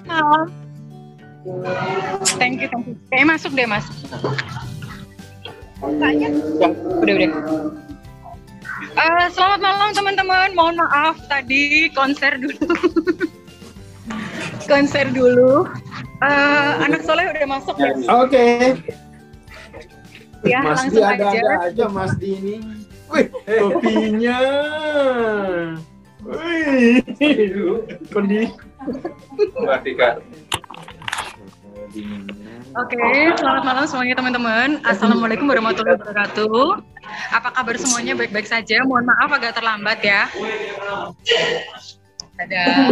Halo. Thank you. Kayaknya masuk deh, Mas. Kayaknya udah. Selamat malam teman-teman. Mohon maaf tadi konser dulu. Anak soleh udah masuk ya? Oke. Ya, Mas langsung Di ada aja Mas Di ini. Wih, kopinya. Wih, pedih. Oke, selamat malam semuanya teman-teman. Assalamualaikum warahmatullahi wabarakatuh. Apa kabar semuanya? Baik-baik saja. Mohon maaf agak terlambat ya. Ada.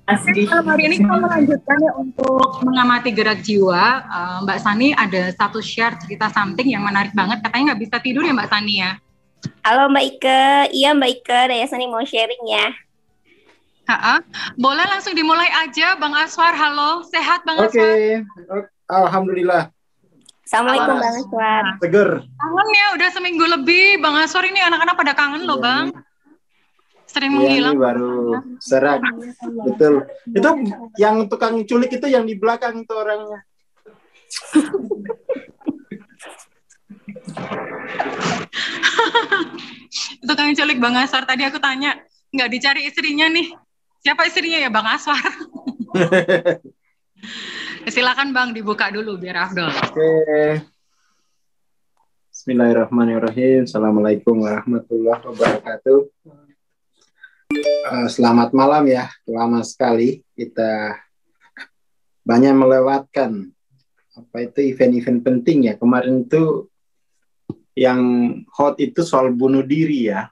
Hari ini kita melanjutkan ya untuk mengamati gerak jiwa. Mbak Sani ada satu share cerita something yang menarik banget. Katanya nggak bisa tidur ya Mbak Sani ya? Halo Mbak Ike, iya Mbak Ike, Daya Sani mau sharing ya. Boleh langsung dimulai aja Bang Aswar. Halo, sehat Bang Aswar? Oke, alhamdulillah. Assalamualaikum Bang Aswar. Seger. Kangen ya, udah seminggu lebih Bang Aswar, ini anak-anak pada kangen loh Bang. Sering menghilang. Ini baru serak. Betul. Itu yang tukang culik itu yang di belakang itu orangnya. Tukang culik Bang Aswar, tadi aku tanya, nggak dicari istrinya nih. Siapa istrinya ya Bang Aswar? Silakan Bang, dibuka dulu biar afdol. Oke. Bismillahirrahmanirrahim. Assalamualaikum warahmatullahi wabarakatuh. Selamat malam ya. Lama sekali kita banyak melewatkan event-event penting ya. Kemarin itu yang hot itu soal bunuh diri ya.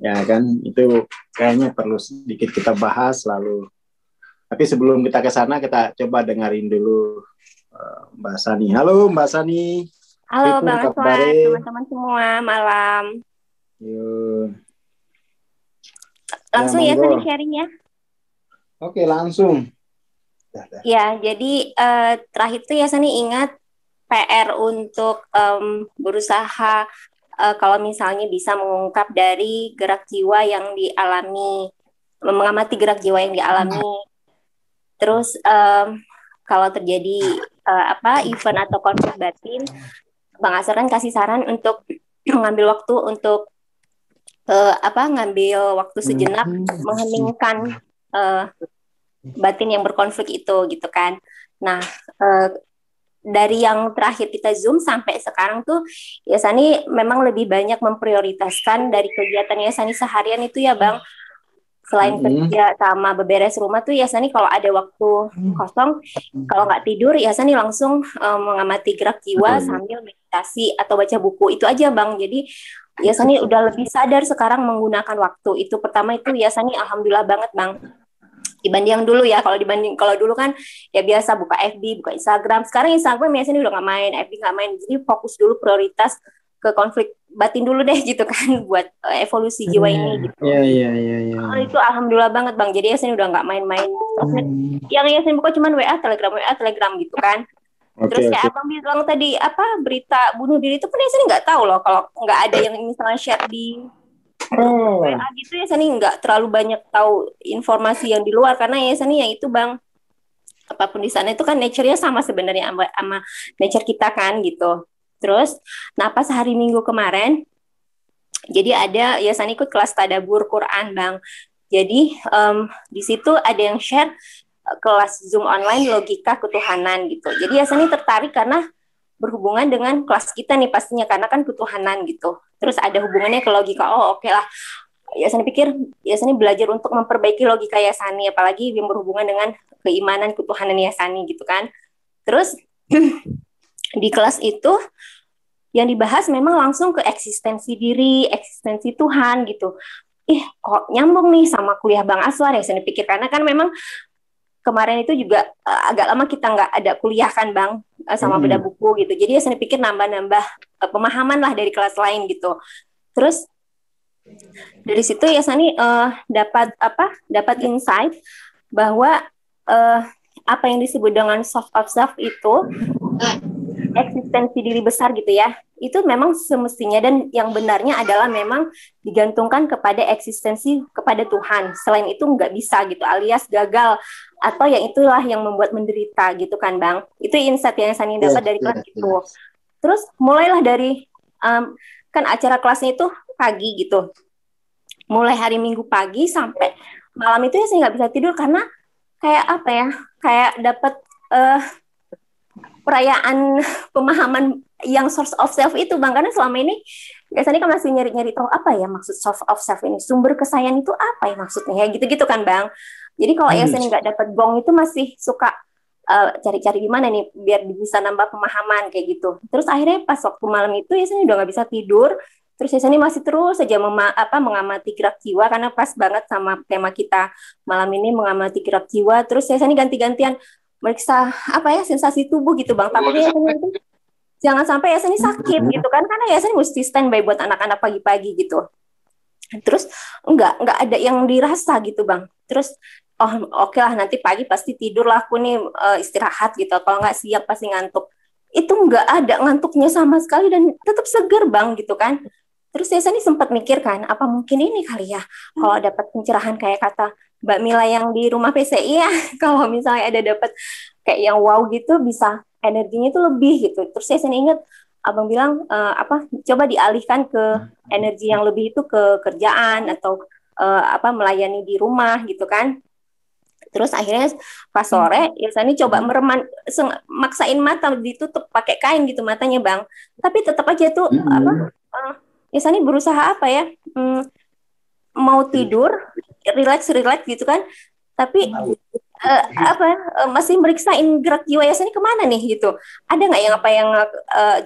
Ya kan, itu kayaknya perlu sedikit kita bahas lalu. Tapi sebelum kita ke sana, kita coba dengerin dulu Mbak Sani. Halo Mbak Sani. Halo Bang Aswar, teman-teman semua, malam. Yuk. Langsung ya Sani sharing ya. Oke, langsung. Ya, jadi terakhir itu ya Sani ingat PR untuk berusaha kalau misalnya bisa mengungkap dari gerak jiwa yang dialami, mengamati gerak jiwa yang dialami. Terus kalau terjadi event atau konflik batin, Bang Aswar kan kasih saran untuk mengambil waktu untuk ngambil waktu sejenak mengheningkan batin yang berkonflik itu gitu kan. Nah, dari yang terakhir kita Zoom sampai sekarang tuh Yasani memang lebih banyak memprioritaskan dari kegiatan Yasani seharian itu ya Bang. Selain kerja sama beberes rumah tuh Yasani kalau ada waktu kosong, kalau nggak tidur Yasani langsung mengamati gerak jiwa sambil meditasi atau baca buku. Itu aja Bang. Jadi Yasani udah lebih sadar sekarang menggunakan waktu. Itu pertama itu Yasani alhamdulillah banget Bang. Dibanding dulu ya, kalau dulu kan ya biasa buka FB, buka Instagram. Sekarang Instagram biasanya udah nggak main, FB nggak main. Jadi fokus dulu prioritas ke konflik batin dulu deh gitu kan buat evolusi jiwa ini gitu. Iya. Itu alhamdulillah banget Bang. Jadi Yasin udah nggak main-main. Yang Yasin buka cuma WA, Telegram gitu kan. Terus kayak Abang bilang tadi berita bunuh diri itu pun Yasin nggak tahu loh kalau nggak ada yang misalnya share di WA gitu ya Sani nggak terlalu banyak tahu informasi yang di luar karena ya Sani yang itu Bang apapun di sana itu kan nature-nya sama sebenarnya sama nature kita kan gitu. Terus pas hari Minggu kemarin jadi ada ya Sani ikut kelas tadabbur Quran Bang. Jadi di situ ada yang share kelas Zoom online logika ketuhanan gitu. Jadi ya Sani tertarik karena berhubungan dengan kelas kita nih pastinya karena kan ketuhanan gitu. Terus ada hubungannya ke logika. Oke lah. Yasani pikir Yasani belajar untuk memperbaiki logika Yasani apalagi yang berhubungan dengan keimanan ketuhanan Yasani gitu kan. Terus di kelas itu yang dibahas memang langsung ke eksistensi diri, eksistensi Tuhan gitu. Kok nyambung nih sama kuliah Bang Aswar Yasani pikir karena kan memang kemarin itu juga agak lama kita nggak ada kuliah kan Bang sama beda buku gitu. Jadi saya pikir nambah-nambah pemahaman lah dari kelas lain gitu. Terus dari situ ya Sani dapat insight bahwa apa yang disebut dengan soft of self itu eksistensi diri besar gitu ya, itu memang semestinya dan yang benarnya adalah memang digantungkan kepada eksistensi kepada Tuhan. Selain itu nggak bisa gitu, alias gagal atau yang itulah yang membuat menderita gitu kan Bang. Itu insight yang Sani dapat dari kelas itu. Terus mulailah dari kan acara kelasnya itu pagi gitu. Mulai hari Minggu pagi sampai malam itu ya saya nggak bisa tidur karena kayak apa ya, kayak dapat perayaan pemahaman yang source of self itu Bang, karena selama ini biasanya kan masih nyari-nyari tahu apa ya maksud source of self ini, sumber kesayangan itu apa ya maksudnya ya gitu-gitu kan Bang. Jadi kalau Yasin nggak dapat gong itu masih suka cari-cari gimana nih biar bisa nambah pemahaman kayak gitu. Terus akhirnya pas waktu malam itu Yasin udah nggak bisa tidur. Terus Yasin masih terus saja mengamati gerak jiwa karena pas banget sama tema kita malam ini, mengamati gerak jiwa. Terus Yasin ganti-gantian meriksa apa ya sensasi tubuh gitu Bang. Tapi itu jangan sampai Yasin sakit gitu kan, karena Yasin mesti standby buat anak-anak pagi-pagi gitu. Terus enggak ada yang dirasa gitu Bang. Terus oke lah nanti pagi pasti tidur lah aku nih istirahat gitu. Kalau nggak siap pasti ngantuk. Itu nggak ada ngantuknya sama sekali dan tetap seger Bang gitu kan. Terus saya nih sempat mikir kan, apa mungkin ini kali ya kalau dapat pencerahan kayak kata Mbak Mila yang di rumah PCI ya, kalau misalnya ada dapat kayak yang wow gitu bisa energinya itu lebih gitu. Terus saya ingat Abang bilang coba dialihkan ke energi yang lebih itu ke kerjaan atau melayani di rumah gitu kan. Terus akhirnya pas sore Yasani coba maksain mata ditutup pakai kain gitu matanya Bang. Tapi tetap aja tuh Yasani berusaha mau tidur, relax gitu kan. Tapi masih meriksain gerak jiwa Yasani kemana nih gitu. Ada nggak yang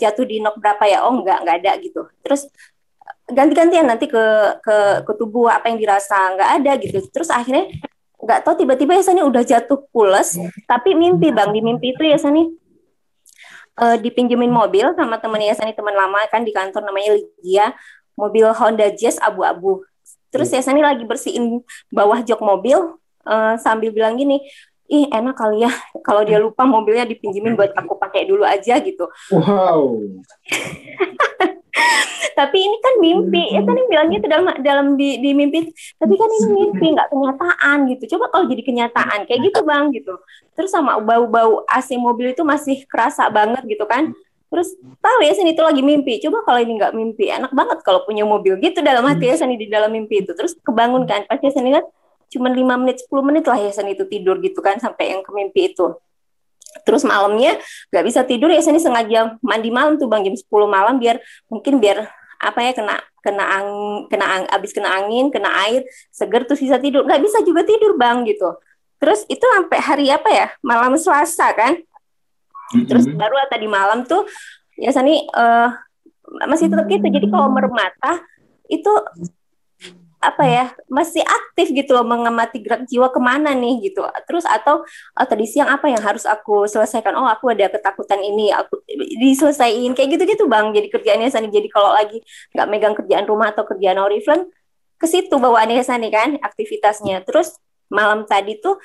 jatuh di nok berapa ya? Oh nggak ada gitu. Terus ganti-gantian nanti ke tubuh apa yang dirasa nggak ada gitu. Terus akhirnya nggak tahu tiba-tiba Yasani udah jatuh pules, tapi mimpi Bang, di mimpi itu Yasani dipinjemin mobil sama teman Yasani, teman lama kan di kantor namanya Lydia, mobil Honda Jazz abu-abu. Terus Yasani lagi bersihin bawah jok mobil sambil bilang gini, ih enak kali ya kalau dia lupa mobilnya dipinjemin buat aku pakai dulu aja gitu. Wow. Tapi ini kan mimpi, ya kan yang bilangnya itu dalam di mimpi, tapi kan ini mimpi nggak kenyataan gitu. Coba kalau jadi kenyataan kayak gitu Bang gitu. Terus sama bau-bau AC mobil itu masih kerasa banget gitu kan. Terus tahu ya Sani itu lagi mimpi. Coba kalau ini nggak mimpi, enak banget kalau punya mobil gitu dalam hati ya Sani di dalam mimpi itu. Terus kebangun kan, pasti Sani kan cuma 5 menit 10 menit lah ya Sani itu tidur gitu kan sampai yang ke mimpi itu. Terus malamnya nggak bisa tidur ya Sani sengaja mandi malam tuh Bang jam 10 malam biar abis kena angin, kena air, seger terus bisa tidur. Nggak bisa juga tidur Bang gitu. Terus itu sampai hari malam Selasa kan. Terus baru tadi malam tuh ya Sani masih tetap gitu. Jadi kalau merem mata itu masih aktif gitu loh, mengamati gerak jiwa kemana nih gitu. Terus atau tadi siang apa yang harus aku selesaikan, aku ada ketakutan ini, aku diselesaiin kayak gitu Bang. Jadi kerjaannya Sani, jadi kalau lagi nggak megang kerjaan rumah atau kerjaan Oriflame ke situ bawaannya Sani kan aktivitasnya. Terus malam tadi tuh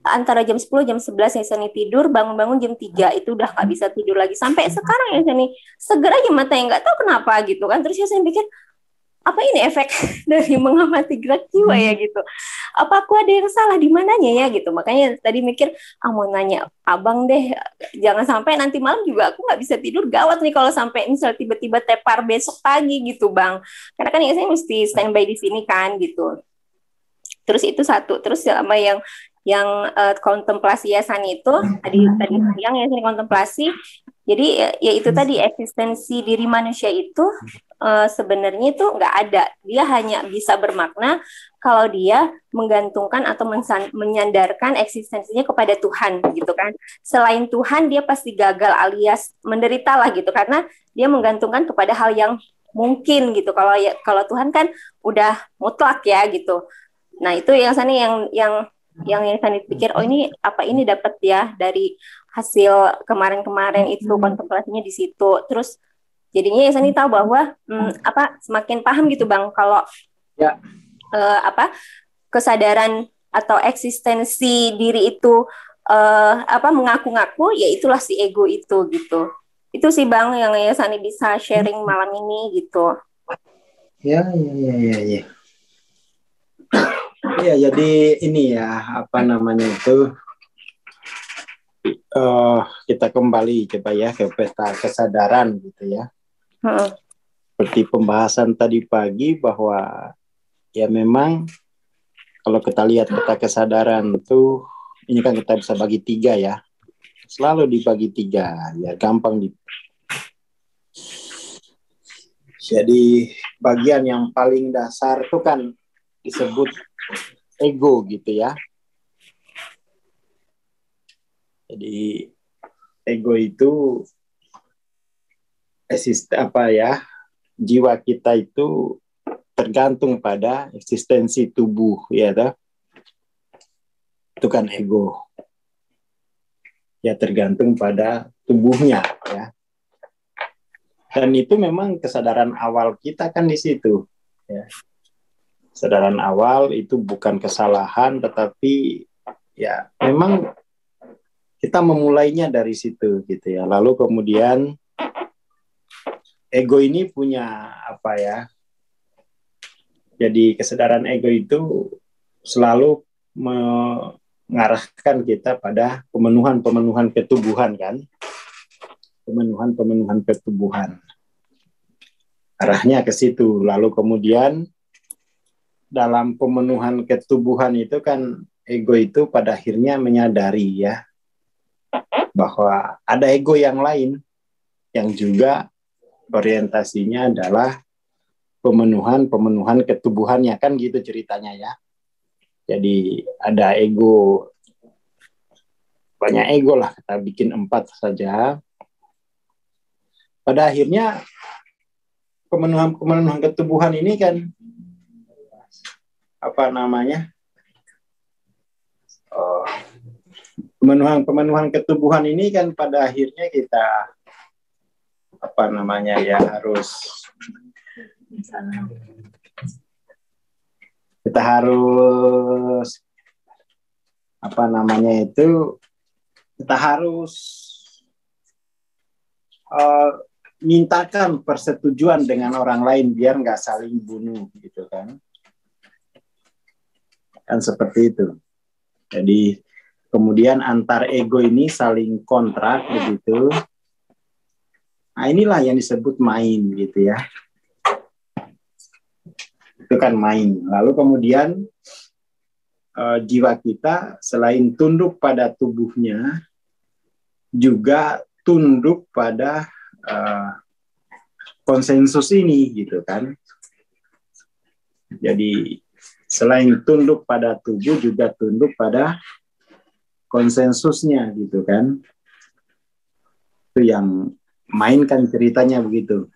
antara jam 10 jam 11 ya Sani tidur, bangun-bangun jam 3 itu udah nggak bisa tidur lagi sampai sekarang ya Sani seger aja matanya, nggak tahu kenapa gitu kan. Terus ya Sani pikir apa ini efek dari mengamati gerak jiwa ya gitu, apa aku ada yang salah di mananya ya gitu. Makanya tadi mikir mau nanya Abang deh, jangan sampai nanti malam juga aku nggak bisa tidur, gawat nih kalau sampai misal tiba-tiba tepar besok pagi gitu Bang, karena kan ya saya mesti standby di sini kan gitu. Terus itu satu. Terus sama yang kontemplasi ya Sani itu tadi siang ya Sani kontemplasi. Jadi ya itu tadi eksistensi diri manusia itu sebenarnya itu nggak ada. Dia hanya bisa bermakna kalau dia menggantungkan atau menyandarkan eksistensinya kepada Tuhan gitu kan. Selain Tuhan dia pasti gagal alias menderita lah gitu, karena dia menggantungkan kepada hal yang mungkin gitu. Kalau Tuhan kan udah mutlak ya gitu. Nah itu yang Sani yang Sani pikir, ini dapat ya dari hasil kemarin itu kontemplasinya di situ. Terus jadinya ya Sani tahu bahwa semakin paham gitu Bang kalau kesadaran atau eksistensi diri itu mengaku-ngaku, ya itulah si ego itu gitu. Itu sih Bang yang ya Sani bisa sharing malam ini gitu. Ya. Iya, jadi ini ya, apa namanya itu, kita kembali coba ya ke peta kesadaran gitu ya. Seperti pembahasan tadi pagi bahwa ya memang kalau kita lihat peta kesadaran itu, ini kan kita bisa bagi 3 ya. Selalu dibagi 3, ya gampang. Jadi bagian yang paling dasar itu kan disebut ego gitu ya. Jadi ego itu jiwa kita itu tergantung pada eksistensi tubuh ya toh. Itu kan ego. Ya tergantung pada tubuhnya ya. Dan itu memang kesadaran awal kita kan di situ ya. Kesadaran awal itu bukan kesalahan, tetapi ya memang kita memulainya dari situ gitu ya. Lalu kemudian ego ini punya apa ya? Jadi kesadaran ego itu selalu mengarahkan kita pada pemenuhan ketubuhan kan. Pemenuhan ketubuhan. Arahnya ke situ. Lalu kemudian dalam pemenuhan ketubuhan itu kan ego itu pada akhirnya menyadari ya bahwa ada ego yang lain yang juga orientasinya adalah pemenuhan ketubuhannya kan gitu ceritanya ya. Jadi ada ego, banyak ego lah, kita bikin 4 saja. Pada akhirnya pemenuhan ketubuhan ini kan apa namanya? Pemenuhan ketubuhan ini kan pada akhirnya kita apa namanya ya kita harus apa namanya itu kita harus mintakan persetujuan dengan orang lain biar nggak saling bunuh gitu kan seperti itu. Jadi kemudian antar ego ini saling kontrak begitu. Nah inilah yang disebut main gitu ya. Itu kan main. Lalu kemudian jiwa kita selain tunduk pada tubuhnya juga tunduk pada konsensus ini gitu kan. Jadi selain tunduk pada tubuh juga tunduk pada konsensusnya gitu kan. Itu yang main kan ceritanya begitu.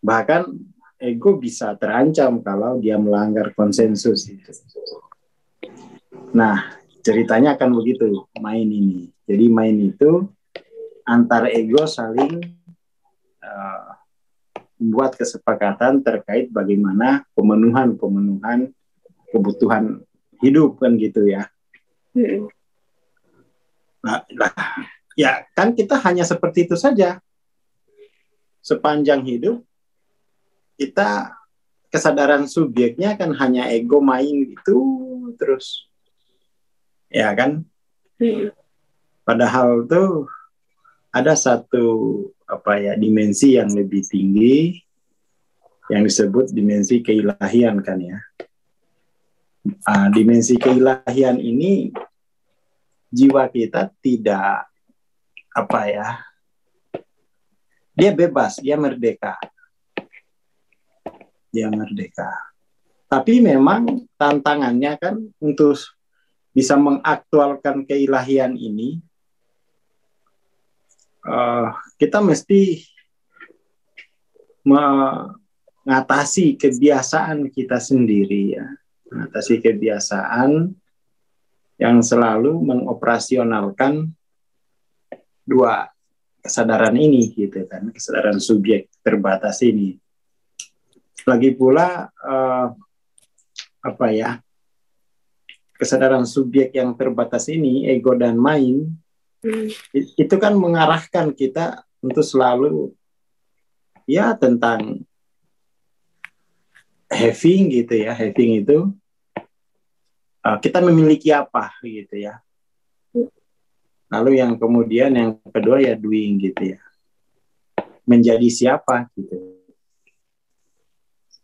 Bahkan ego bisa terancam kalau dia melanggar konsensus itu. Nah, ceritanya akan begitu main ini. Jadi main itu antar ego saling membuat kesepakatan terkait bagaimana pemenuhan kebutuhan hidup kan gitu ya. Nah, ya kan kita hanya seperti itu saja. Sepanjang hidup kita kesadaran subjeknya kan hanya ego main gitu terus. Ya kan? Padahal tuh ada satu dimensi yang lebih tinggi yang disebut dimensi keilahian kan ya. Dimensi keilahian ini jiwa kita tidak dia bebas, dia merdeka. Dia merdeka. Tapi memang tantangannya kan untuk bisa mengaktualkan keilahian ini kita mesti mengatasi kebiasaan kita sendiri ya. Mengatasi kebiasaan yang selalu mengoperasionalkan 2 kesadaran ini gitu kan, kesadaran subjek terbatas ini. Lagi pula kesadaran subjek yang terbatas ini, ego dan main, itu kan mengarahkan kita untuk selalu ya tentang having gitu ya. Having itu kita memiliki apa gitu ya. Lalu yang kemudian yang kedua ya doing gitu ya. Menjadi siapa gitu.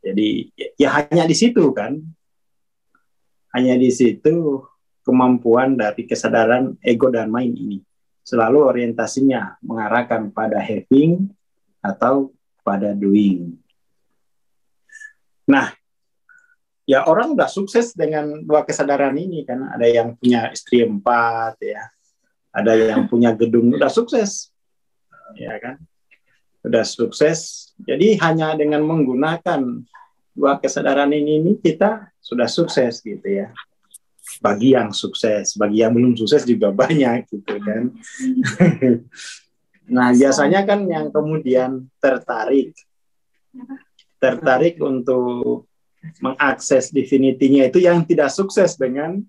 Jadi ya hanya di situ kan. Hanya di situ kemampuan dari kesadaran ego dan mind ini. Selalu orientasinya mengarahkan pada having atau pada doing. Nah, ya orang udah sukses dengan dua kesadaran ini kan. Ada yang punya istri 4 ya. Ada yang punya gedung, udah sukses. Ya kan? Udah sukses. Jadi hanya dengan menggunakan dua kesadaran ini kita sudah sukses gitu ya. Bagi yang sukses, bagi yang belum sukses juga banyak gitu kan. Nah, biasanya kan yang kemudian tertarik untuk mengakses definitinya itu yang tidak sukses dengan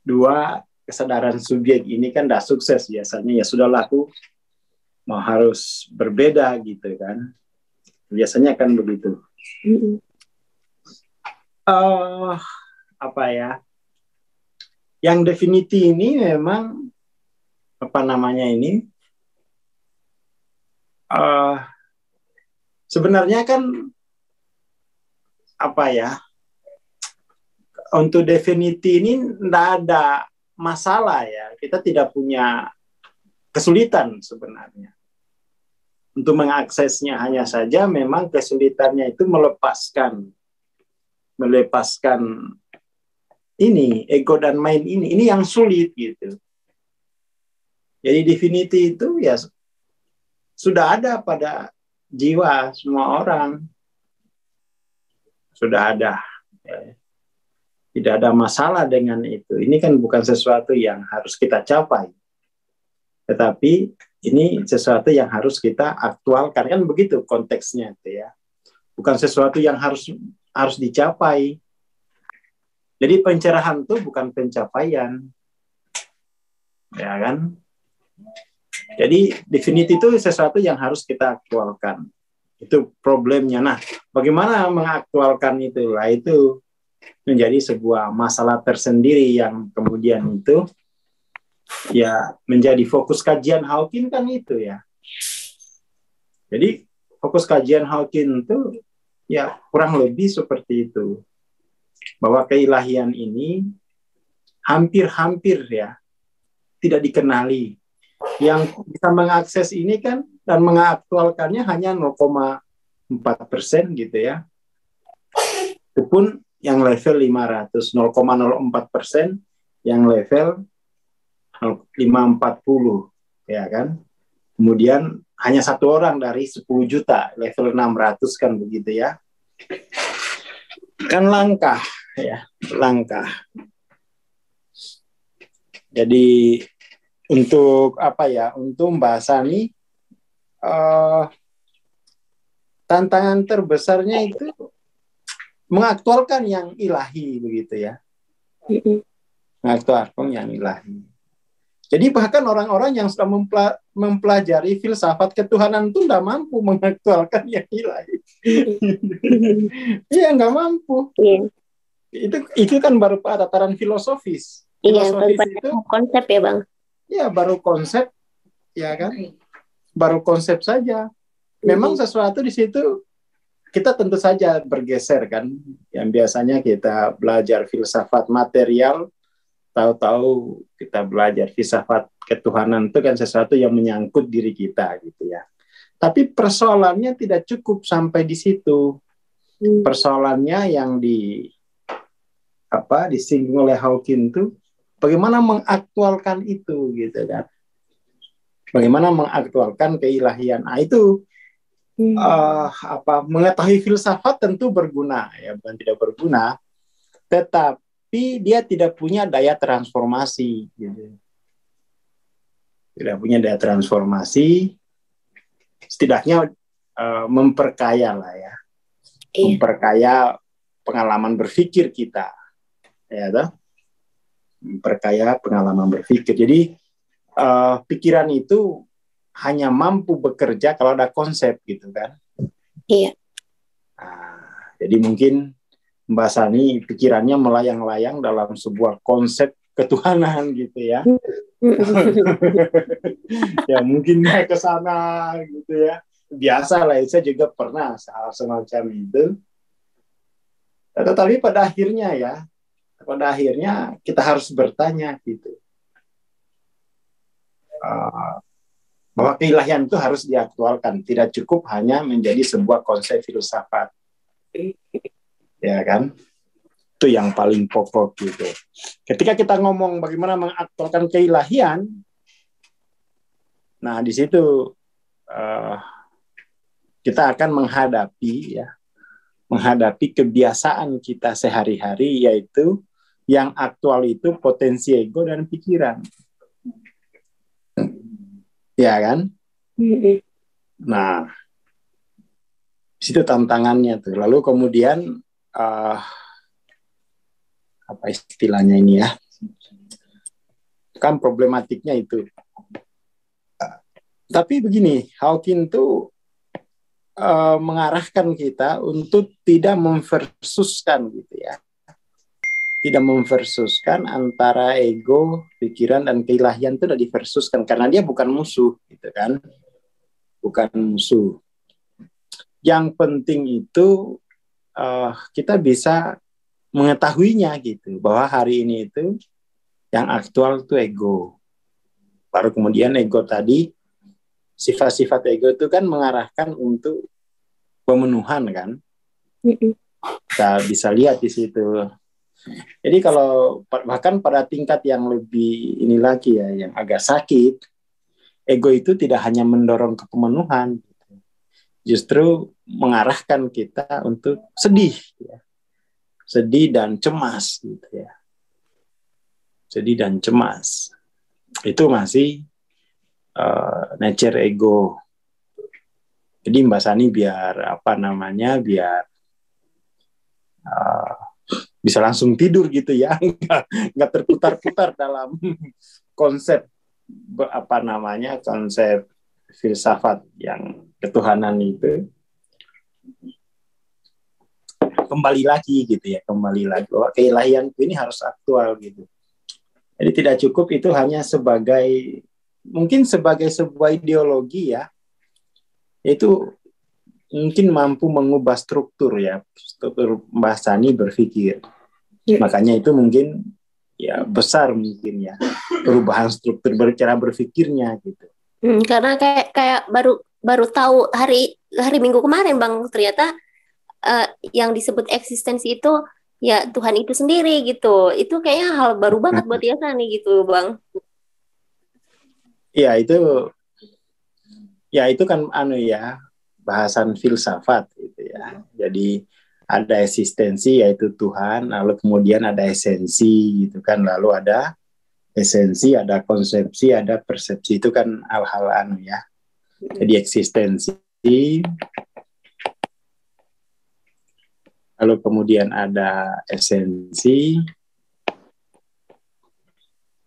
dua kesadaran subjek ini kan tidak sukses biasanya. Ya sudahlah, aku mau harus berbeda gitu kan. Biasanya kan begitu. Apa ya? Yang definiti ini memang apa namanya ini? Sebenarnya kan apa ya? Untuk definiti ini tidak ada masalah ya. Kita tidak punya kesulitan sebenarnya. Untuk mengaksesnya, hanya saja memang kesulitannya itu melepaskan ini ego dan mind ini yang sulit gitu. Jadi definiti itu ya sudah ada pada jiwa semua orang, sudah ada ya. Tidak ada masalah dengan itu. Ini kan bukan sesuatu yang harus kita capai, tetapi ini sesuatu yang harus kita aktualkan, kan begitu konteksnya itu ya. Bukan sesuatu yang harus dicapai. Jadi pencerahan itu bukan pencapaian, ya kan? Jadi definiti itu sesuatu yang harus kita aktualkan. Itu problemnya. Nah, bagaimana mengaktualkan itu? Lah itu menjadi sebuah masalah tersendiri yang kemudian itu ya menjadi fokus kajian Hawking kan itu ya. Jadi fokus kajian Hawking itu ya kurang lebih seperti itu. Bahwa keilahian ini hampir-hampir ya tidak dikenali. Yang bisa mengakses ini kan dan mengaktualkannya hanya 0,4% gitu ya. Itu pun yang level 500, 0,04%, yang level 540 ya kan. Kemudian hanya satu orang dari 10 juta, level 600 kan begitu ya. Kan langka ya, langka. Jadi untuk apa ya, untuk Mbak Sani tantangan terbesarnya itu mengaktualkan yang ilahi begitu ya. Mengaktualkan yang ilahi. Jadi bahkan orang-orang yang sudah mempelajari filsafat ketuhanan itu tidak mampu mengaktualkan yang ilahi. Iya, nggak mampu. Itu kan baru tataran filosofis. Filosofis itu konsep ya Bang. Ya baru konsep, ya kan? Baru konsep saja. Memang sesuatu di situ kita tentu saja bergeser kan. Yang biasanya kita belajar filsafat material, tahu-tahu kita belajar filsafat ketuhanan itu kan sesuatu yang menyangkut diri kita gitu ya. Tapi persoalannya tidak cukup sampai di situ. Persoalannya yang disinggung oleh Hawking itu bagaimana mengaktualkan itu gitu kan. Bagaimana mengaktualkan keilahian. Nah, itu mengetahui filsafat tentu berguna ya, bukan tidak berguna. Tetapi dia tidak punya daya transformasi gitu. Tidak punya daya transformasi. Setidaknya memperkaya lah ya. Memperkaya pengalaman berpikir kita. Ya toh? Memperkaya pengalaman berpikir. Jadi pikiran itu hanya mampu bekerja kalau ada konsep gitu kan. Iya. Nah, jadi mungkin Mbak Sani pikirannya melayang-layang dalam sebuah konsep ketuhanan gitu ya. Ya mungkin ke sana gitu ya. Biasa lah, saya juga pernah hal semacam itu. Tetapi pada akhirnya kita harus bertanya gitu. Bahwa keilahian itu harus diaktualkan, tidak cukup hanya menjadi sebuah konsep filsafat, ya kan? Itu yang paling pokok gitu. Ketika kita ngomong bagaimana mengaktualkan keilahian, nah di situ kita akan menghadapi kebiasaan kita sehari-hari, yaitu yang aktual itu potensi ego dan pikiran. Ya kan? Nah, situ tantangannya tuh. Lalu kemudian apa istilahnya ini ya? Kan problematiknya itu. Tapi begini, Hawking tuh mengarahkan kita untuk tidak memversuskan gitu ya. Tidak memversuskan antara ego, pikiran, dan keilahian itu udah diversuskan. Karena dia bukan musuh, gitu kan. Bukan musuh. Yang penting itu kita bisa mengetahuinya gitu. Bahwa hari ini itu yang aktual itu ego. Baru kemudian ego tadi, sifat-sifat ego itu kan mengarahkan untuk pemenuhan kan. Kita bisa lihat di situ. Jadi kalau bahkan pada tingkat yang lebih ini lagi ya, yang agak sakit, ego itu tidak hanya mendorong ke pemenuhan, justru mengarahkan kita untuk sedih, ya. Sedih dan cemas, gitu ya. Sedih dan cemas, itu masih nature ego. Jadi Mbak Sani biar bisa langsung tidur gitu ya, nggak terputar-putar dalam konsep konsep filsafat yang ketuhanan itu. Kembali lagi bahwa keilahian ini harus aktual gitu. Jadi tidak cukup itu hanya mungkin sebagai sebuah ideologi ya, itu mungkin mampu mengubah struktur Mbak Sani berpikir. Makanya itu mungkin ya besar mungkin ya perubahan struktur cara berpikirnya gitu. Karena kayak baru tahu hari Minggu kemarin Bang, ternyata yang disebut eksistensi itu ya Tuhan itu sendiri gitu. Itu kayaknya hal baru banget buat Yasa nih gitu Bang. Ya itu kan bahasan filsafat gitu ya. Jadi ada eksistensi yaitu Tuhan, lalu kemudian ada esensi gitu kan, lalu ada esensi, ada konsepsi, ada persepsi, itu kan hal-hal ya. Jadi eksistensi, lalu kemudian ada esensi,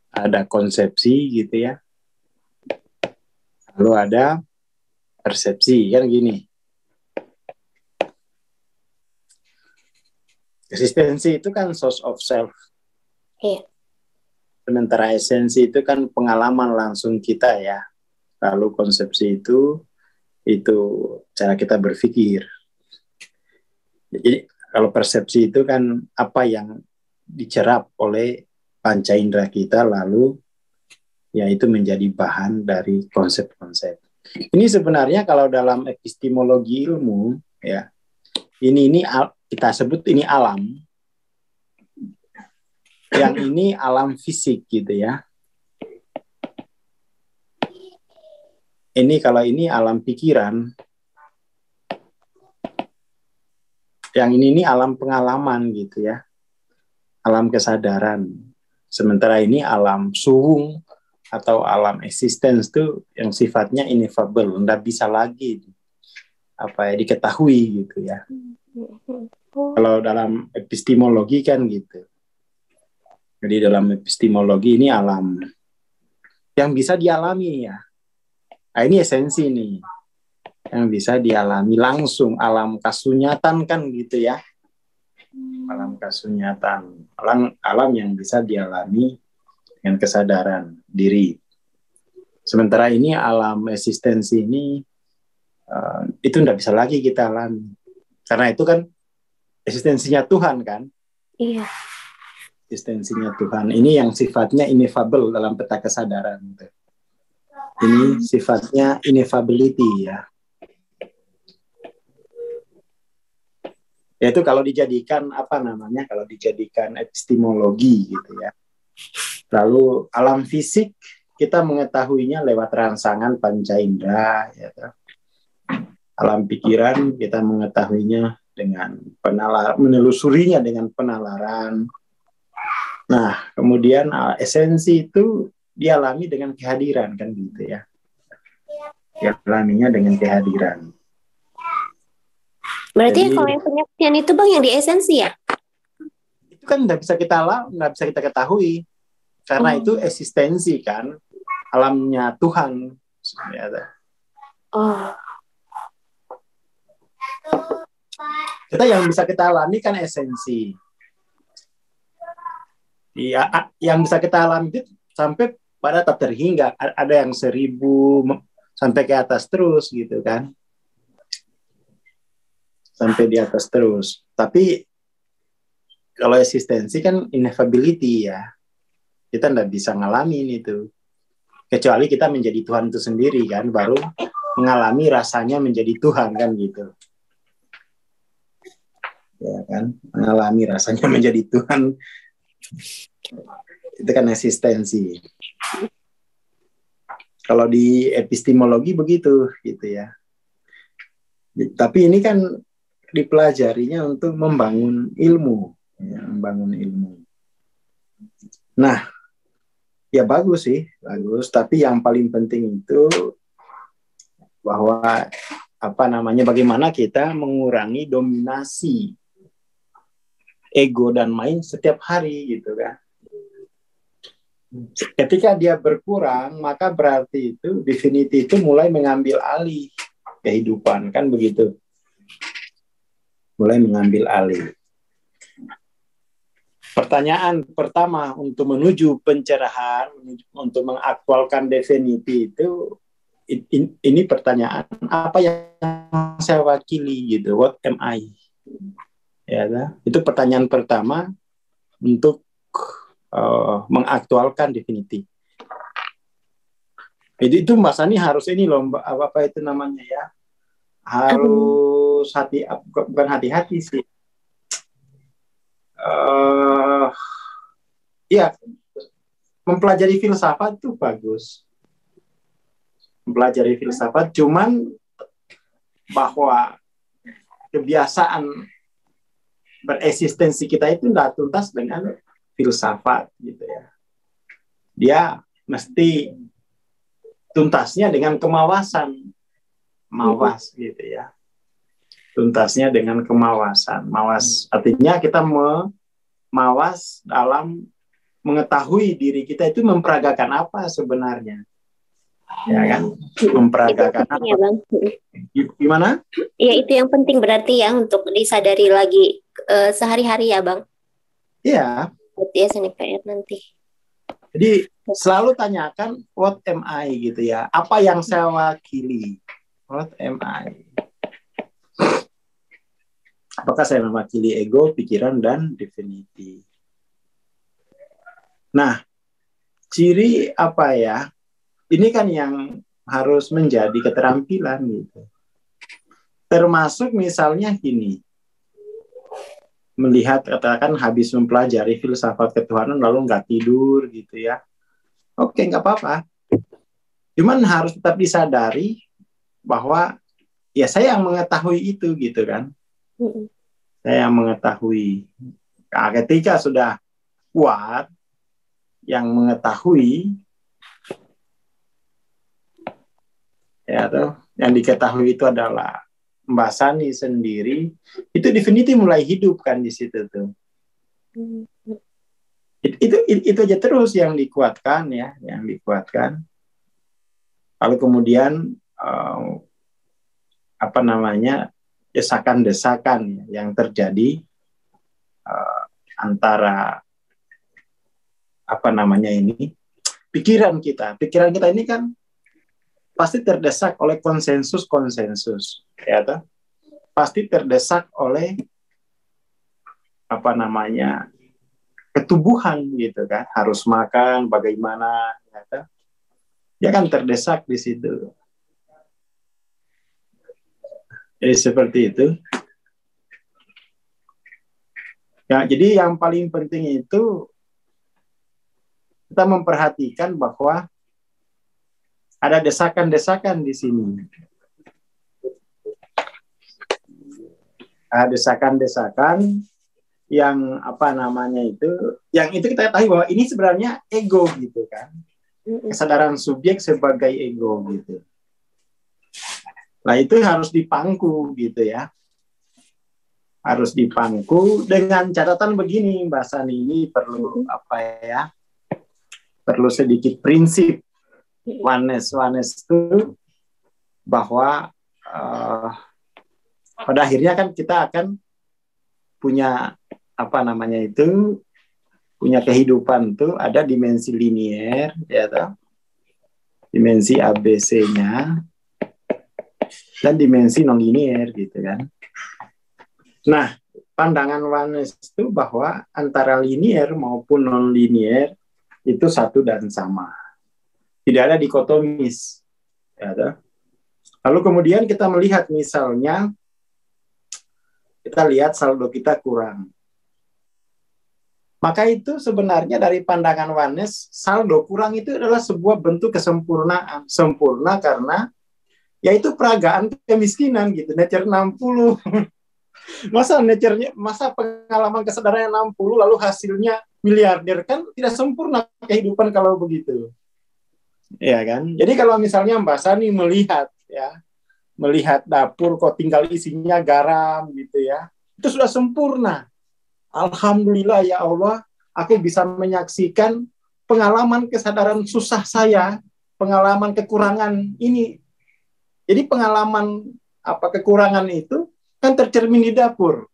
ada konsepsi gitu ya, lalu ada persepsi, kan gini. Eksistensi itu kan source of self. Sementara esensi itu kan pengalaman langsung kita ya. Lalu konsepsi itu cara kita berpikir. Jadi kalau persepsi itu kan apa yang dicerap oleh panca indera kita, lalu ya itu menjadi bahan dari konsep-konsep. Ini sebenarnya kalau dalam epistemologi ilmu ya, ini kita sebut ini alam. Yang ini alam fisik gitu ya. Kalau ini alam pikiran. Yang ini alam pengalaman gitu ya. Alam kesadaran. Sementara ini alam suwung atau alam existence itu yang sifatnya ineffable, nggak bisa lagi diketahui gitu ya. Kalau dalam epistemologi kan gitu. Jadi dalam epistemologi ini alam yang bisa dialami ya. Nah, ini esensi nih yang bisa dialami langsung, alam kasunyatan kan gitu ya. Alam kasunyatan, alam yang bisa dialami dengan kesadaran diri. Sementara ini alam eksistensi ini itu tidak bisa lagi kita alami. Karena itu kan eksistensinya Tuhan kan. Iya. Eksistensinya Tuhan. Ini yang sifatnya ineffable dalam peta kesadaran. Ini sifatnya ineffability ya. Yaitu kalau dijadikan kalau dijadikan epistemologi gitu ya. Lalu alam fisik kita mengetahuinya lewat rangsangan panca indera ya. Alam pikiran kita mengetahuinya dengan menelusurinya dengan penalaran. Nah, kemudian esensi itu dialami dengan kehadiran kan gitu ya. Dialaminya dengan kehadiran. Berarti Jadi, kalau yang penyaksian itu Bang yang di esensi ya? Itu kan nggak bisa kita ketahui karena itu eksistensi kan, alamnya Tuhan. Oh. Kita yang bisa kita alami kan esensi. Ya, yang bisa kita alami itu sampai pada tak terhingga. Ada yang 1000 sampai ke atas terus gitu kan. Sampai di atas terus. Tapi kalau eksistensi kan ineffability ya. Kita nggak bisa ngalamin itu. Kecuali kita menjadi Tuhan itu sendiri kan, baru mengalami rasanya menjadi Tuhan kan gitu. Ya kan, mengalami rasanya menjadi Tuhan. Itu kan eksistensi. Kalau di epistemologi begitu gitu ya. Tapi ini kan dipelajarinya untuk membangun ilmu, ya, membangun ilmu. Nah, ya bagus sih, bagus. Tapi yang paling penting itu bahwa bagaimana kita mengurangi dominasi ego dan mind setiap hari gitu kan. Ketika dia berkurang, maka berarti itu divinity itu mulai mengambil alih kehidupan kan begitu. Mulai mengambil alih. Pertanyaan pertama untuk menuju pencerahan, untuk mengaktualkan definisi itu, ini pertanyaan apa yang saya wakili gitu, what am I? Ya, itu pertanyaan pertama untuk mengaktualkan definisi. Itu Mbak Sani harus ini loh, apa itu namanya ya? Harus bukan hati-hati sih. Ya, mempelajari filsafat itu bagus. Mempelajari filsafat, cuman bahwa kebiasaan bereksistensi kita itu tidak tuntas dengan filsafat gitu ya. Dia mesti tuntasnya dengan kemawasan, mawas gitu ya. Tuntasnya dengan kemawasan. Mawas artinya kita mawas dalam mengetahui diri kita itu memperagakan apa sebenarnya. Ya kan? Memperagakan apa? Ya, Bang. Gimana? Ya, itu yang penting berarti ya untuk disadari lagi sehari-hari ya, Bang. Iya. Buat ya SNPR nanti. Jadi selalu tanyakan what am I gitu ya. Apa yang saya wakili? What am I? Apakah saya mewakili ego, pikiran, dan definiti? Nah, ciri apa ya? Ini kan yang harus menjadi keterampilan gitu. Termasuk misalnya gini. Melihat katakan habis mempelajari filsafat ketuhanan lalu nggak tidur gitu ya. Oke, nggak apa-apa. Cuman harus tetap disadari bahwa ya saya yang mengetahui itu gitu kan. Saya yang mengetahui. Nah, ketika sudah kuat yang mengetahui ya tuh, yang diketahui itu adalah Mbak Sani sendiri, itu definiti mulai hidup kan di situ tuh. Itu aja terus yang dikuatkan ya, yang dikuatkan. Lalu kemudian desakan-desakan yang terjadi antara pikiran kita ini kan pasti terdesak oleh konsensus, ya toh? Pasti terdesak oleh ketubuhan gitu kan, harus makan bagaimana, ya toh? Dia kan terdesak di situ. Jadi seperti itu. Ya, jadi yang paling penting itu kita memperhatikan bahwa ada desakan-desakan di sini. Ada desakan-desakan yang yang itu kita tahu bahwa ini sebenarnya ego gitu kan. Kesadaran subjek sebagai ego gitu. Nah, itu harus dipangku gitu ya. Harus dipangku dengan catatan begini, Mbak Sani, ini perlu perlu sedikit prinsip oneness itu bahwa pada akhirnya kan kita akan punya punya kehidupan tuh ada dimensi linier, ya toh? Dimensi ABC-nya dan dimensi non-linier gitu kan. Nah, pandangan oneness itu bahwa antara linier maupun non-linier itu satu dan sama. Tidak ada dikotomis. Ya, toh? Lalu kemudian kita melihat misalnya, kita lihat saldo kita kurang. Maka itu sebenarnya dari pandangan oneness, saldo kurang itu adalah sebuah bentuk kesempurnaan. Sempurna karena yaitu peragaan kemiskinan gitu, nature 60. Masa pengalaman kesadarannya 60 lalu hasilnya miliarder, kan tidak sempurna kehidupan kalau begitu. Ya kan? Jadi kalau misalnya Mbak Sani melihat dapur kok tinggal isinya garam gitu ya, itu sudah sempurna. Alhamdulillah ya Allah, aku bisa menyaksikan pengalaman kesadaran susah saya, pengalaman kekurangan ini. Jadi pengalaman kekurangan itu kan tercermin di dapur.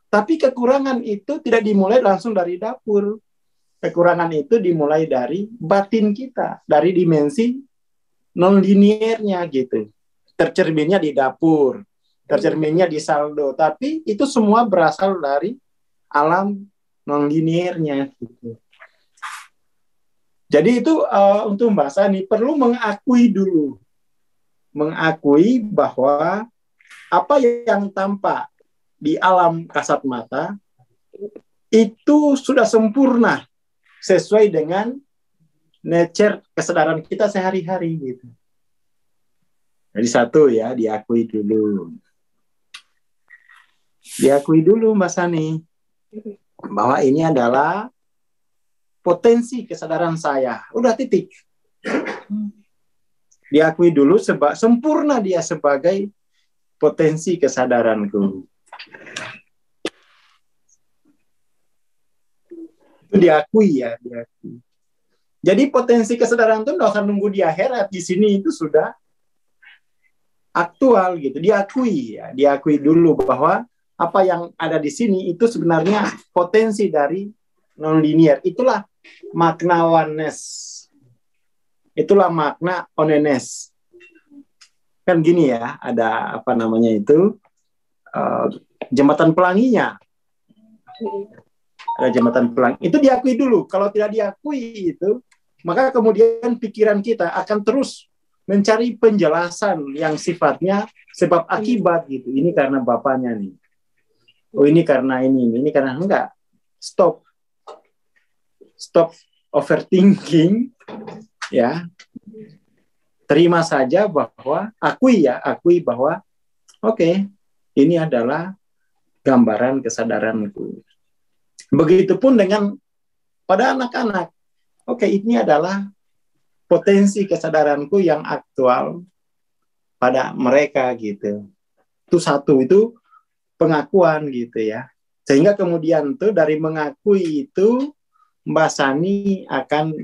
Tapi kekurangan itu tidak dimulai langsung dari dapur. Kekurangan itu dimulai dari batin kita, dari dimensi non-liniernya gitu. Tercerminnya di dapur, tercerminnya di saldo, tapi itu semua berasal dari alam non-liniernya gitu. Jadi itu untuk Mbak Sani perlu mengakui bahwa apa yang tampak di alam kasat mata itu sudah sempurna sesuai dengan nature kesadaran kita sehari-hari gitu. Jadi satu ya, diakui dulu. Diakui dulu Mbak Sani bahwa ini adalah potensi kesadaran saya. Udah titik. Diakui dulu sempurna dia sebagai potensi kesadaranku. Itu diakui ya, diakui. Jadi potensi kesadaran itu nggak usah nunggu di akhirat, di sini itu sudah aktual gitu. Diakui ya, diakui dulu bahwa apa yang ada di sini itu sebenarnya potensi dari non-linear. Itulah makna oneness. Itulah makna oneness. Kan gini ya, ada jembatan pelanginya. Ada jembatan pelangi. Itu diakui dulu. Kalau tidak diakui itu, maka kemudian pikiran kita akan terus mencari penjelasan yang sifatnya sebab akibat gitu. Ini karena bapaknya nih. Oh ini karena ini karena enggak. Stop overthinking ya. Terima saja bahwa akui bahwa oke, ini adalah gambaran kesadaranku. Begitupun dengan pada anak-anak. Oke, ini adalah potensi kesadaranku yang aktual pada mereka gitu. Itu satu, itu pengakuan gitu ya. Sehingga kemudian tuh dari mengakui itu Mbak Sani akan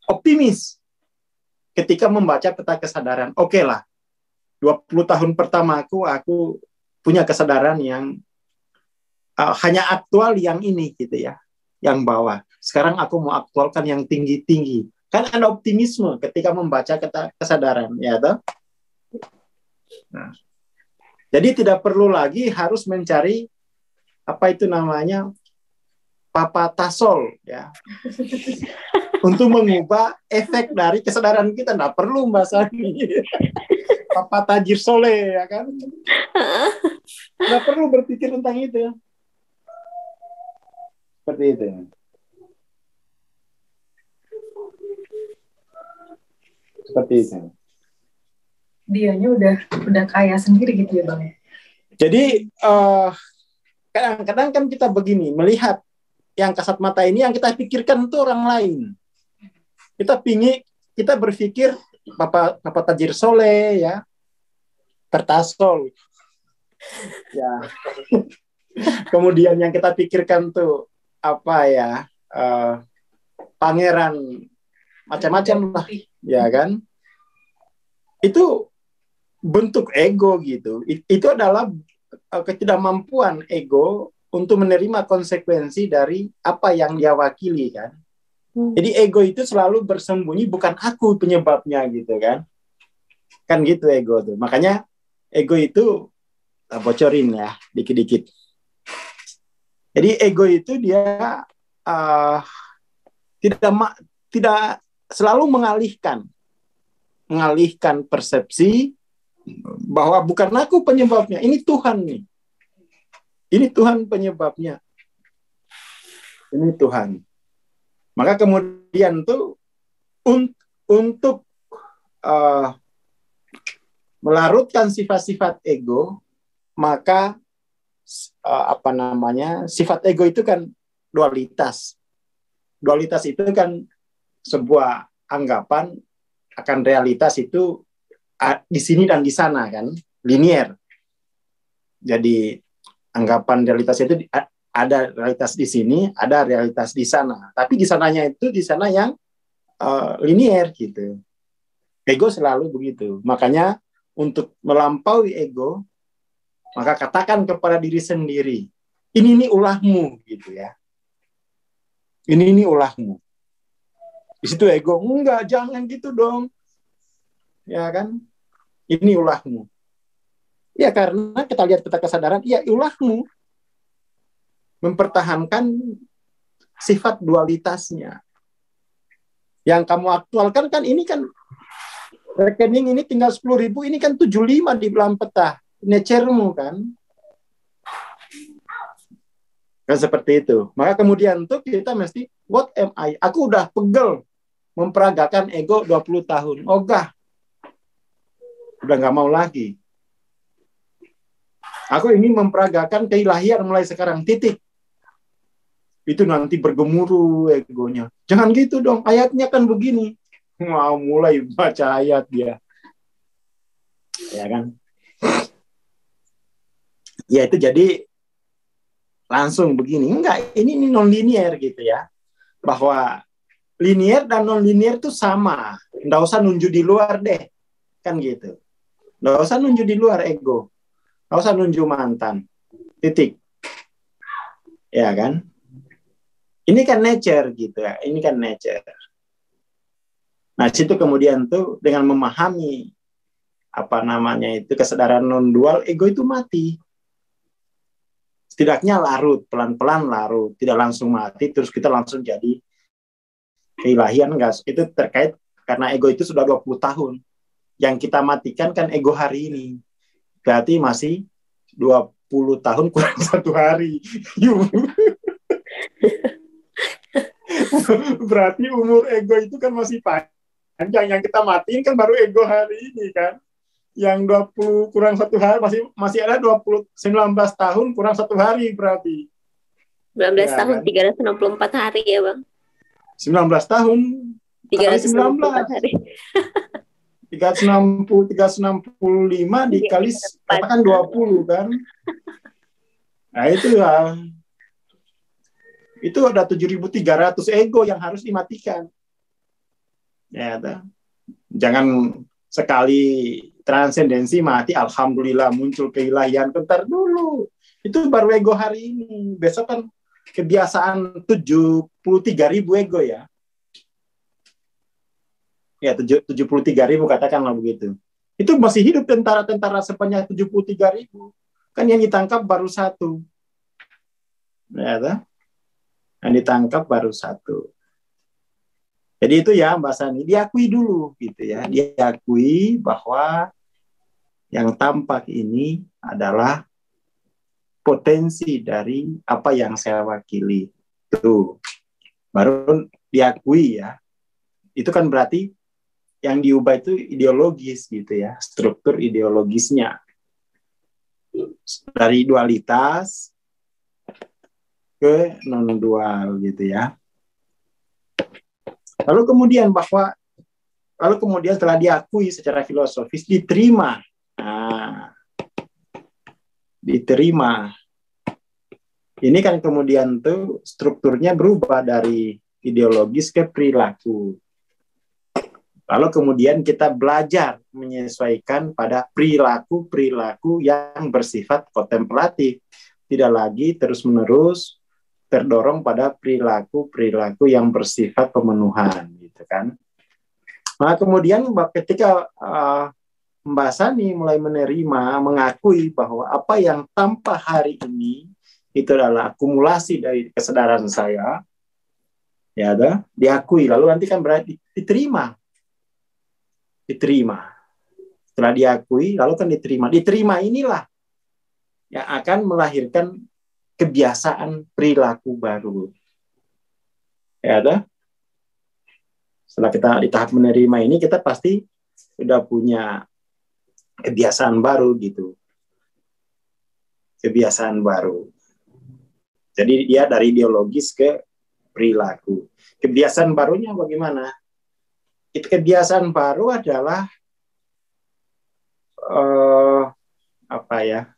optimis ketika membaca peta kesadaran, oke lah, 20 tahun pertama aku punya kesadaran yang hanya aktual yang ini gitu ya, yang bawah. Sekarang aku mau aktualkan yang tinggi-tinggi. Kan ada optimisme ketika membaca kesadaran, ya toh? Nah, jadi tidak perlu lagi harus mencari apa itu namanya papatasol ya untuk mengubah efek dari kesadaran kita. Nggak perlu Mbak Sani. Papa tajir soleh ya kan. Nggak perlu berpikir tentang itu. Seperti itu. Seperti itu. Dianya udah kaya sendiri gitu ya Bang. Jadi kadang-kadang kan kita begini, melihat yang kasat mata ini yang kita pikirkan itu orang lain. Kita berpikir Papa tajir soleh ya, tertasol. Ya. Kemudian yang kita pikirkan tuh apa ya? Pangeran macam-macam lah, ya kan? Itu bentuk ego gitu. Itu adalah ketidakmampuan ego untuk menerima konsekuensi dari apa yang dia wakili kan. Jadi ego itu selalu bersembunyi, bukan aku penyebabnya gitu kan. Kan gitu ego tuh. Makanya ego itu bocorin ya dikit-dikit. Jadi ego itu dia tidak selalu mengalihkan persepsi bahwa bukan aku penyebabnya, ini Tuhan nih. Ini Tuhan penyebabnya. Ini Tuhan. Maka kemudian tuh untuk melarutkan sifat-sifat ego, maka sifat ego itu kan dualitas. Dualitas itu kan sebuah anggapan akan realitas itu di sini dan di sana kan, linier. Jadi anggapan realitas itu ada realitas di sini, ada realitas di sana. Tapi di sananya itu di sana yang linier gitu. Ego selalu begitu. Makanya untuk melampaui ego, maka katakan kepada diri sendiri, ini ulahmu gitu ya. Ini ulahmu. Di situ ego, enggak, jangan gitu dong. Ya kan? Ini ulahmu. Ya karena kita lihat peta kesadaran, ya ulahmu. Mempertahankan sifat dualitasnya. Yang kamu aktualkan kan ini kan rekening ini tinggal 10.000, ini kan 75 di dalam peta. Nature-mu kan. Kan seperti itu. Maka kemudian tuh kita mesti, what am I? Aku udah pegel memperagakan ego 20 tahun. Ogah. Udah nggak mau lagi. Aku ingin memperagakan keilahian mulai sekarang, titik. Itu nanti bergemuruh egonya. Jangan gitu dong, ayatnya kan begini. Mau mulai baca ayat dia. Ya kan? Ya itu jadi langsung begini. Enggak, ini non-linear gitu ya. Bahwa linear dan non-linear itu sama. Nggak usah nunjuk di luar deh. Kan gitu. Nggak usah nunjuk di luar ego. Nggak usah nunjuk mantan. Titik. Ya kan? Ini kan nature gitu ya. Ini kan nature. Nah, situ kemudian tuh dengan memahami kesadaran non-dual, ego itu mati. Setidaknya larut, pelan-pelan larut, tidak langsung mati terus kita langsung jadi keilahian enggak. Itu terkait karena ego itu sudah 20 tahun. Yang kita matikan kan ego hari ini. Berarti masih 20 tahun kurang 1 hari. Berarti umur ego itu kan masih panjang. Yang kita matiin kan baru ego hari ini kan. Yang 20 kurang 1 hari masih ada 19 tahun kurang 1 hari berarti. 19 ya, tahun kan? 364 hari ya Bang. 19 tahun 364 hari. 365 dikali katakan 20 kan. Nah itu ya. Itu ada 7.300 ego yang harus dimatikan. Ya, Jangan sekali transendensi mati, alhamdulillah muncul keilahian, bentar dulu. Itu baru ego hari ini. Besok kan kebiasaan 73.000 ego ya. Ya, 73.000 katakanlah begitu. Itu masih hidup tentara-tentara sebanyak 73.000. Kan yang ditangkap baru 1. Ya, yang ditangkap baru 1. Jadi itu ya Mbak Sani, diakui dulu gitu ya. Diakui bahwa yang tampak ini adalah potensi dari apa yang saya wakili. Itu baru diakui ya. Itu kan berarti yang diubah itu ideologis gitu ya, struktur ideologisnya. Dari dualitas ke non-dual gitu ya. Lalu kemudian setelah diakui secara filosofis, diterima. Nah, diterima. Ini kan kemudian tuh strukturnya berubah dari ideologis ke perilaku. Lalu kemudian kita belajar menyesuaikan pada perilaku-perilaku yang bersifat kontemplatif. Tidak lagi terus-menerus terdorong pada perilaku-perilaku yang bersifat pemenuhan, gitu kan. Nah, kemudian ketika Mbak Sani mulai menerima, mengakui bahwa apa yang tampak hari ini itu adalah akumulasi dari kesadaran saya, ya, diakui. Lalu nanti kan berarti diterima. Setelah diakui, lalu kan diterima. Diterima inilah yang akan melahirkan kebiasaan perilaku baru. Ya, setelah kita di tahap menerima ini, kita pasti sudah punya kebiasaan baru gitu. Kebiasaan baru. Jadi dia dari ideologis ke perilaku. Kebiasaan barunya bagaimana? Kebiasaan baru adalah